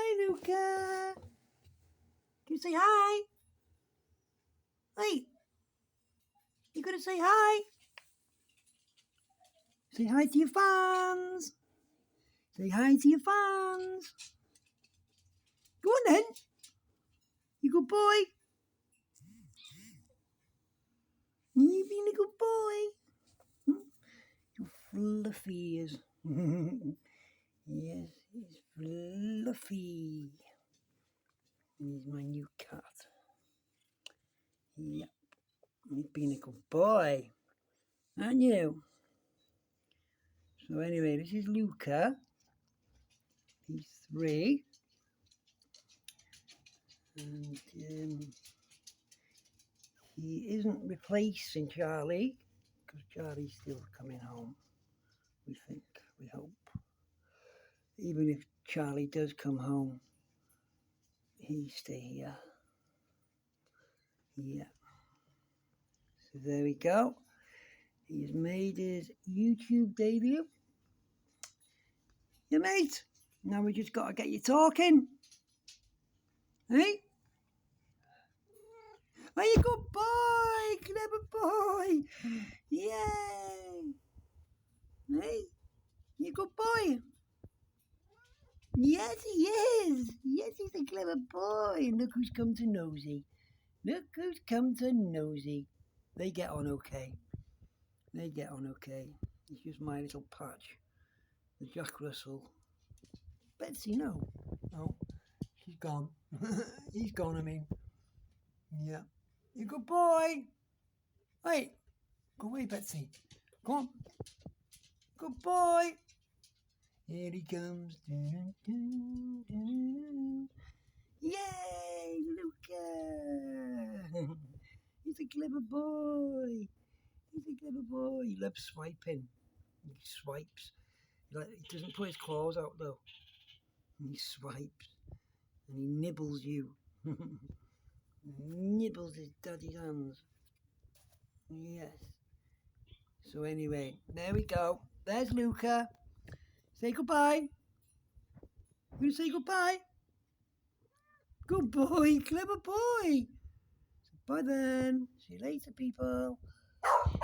Hi, Luca. Can you say hi? Hey, you gotta say hi. Say hi to your fans. Say hi to your fans. Go on then. You good boy. You been a good boy. You fluffy is. Yes, he's fluffy. He's my new cat. Yep, you've been a good boy, aren't you? So anyway, this is Luca. He's 3. And he isn't replacing Charlie because Charlie's still coming home. We think, we hope. Even if Charlie does come home, he stay here. Yeah. So there we go. He's made his YouTube debut. Yeah, mate. Now we just got to get you talking. Hey? Are you good boy? Clever boy. Yay. Hey? You good boy? Yes, he is. Yes, he's a clever boy. And look who's come to Nosy. Look who's come to Nosy. They get on okay. They get on okay. It's just my little patch. The Jack Russell. Betsy, no. Oh, she's gone. He's gone, I mean. Yeah. You good boy. Hey, go away, Betsy. Go on. Good boy. Here he comes. Dun, dun, dun. Yay, Luca! He's a clever boy. He's a clever boy. He loves swiping. He swipes. He doesn't put his claws out though. He swipes and he nibbles you. Nibbles his daddy's hands. Yes. So anyway, there we go. There's Luca. Say goodbye. You gonna say goodbye? Good boy, clever boy. Bye then. See you later, people.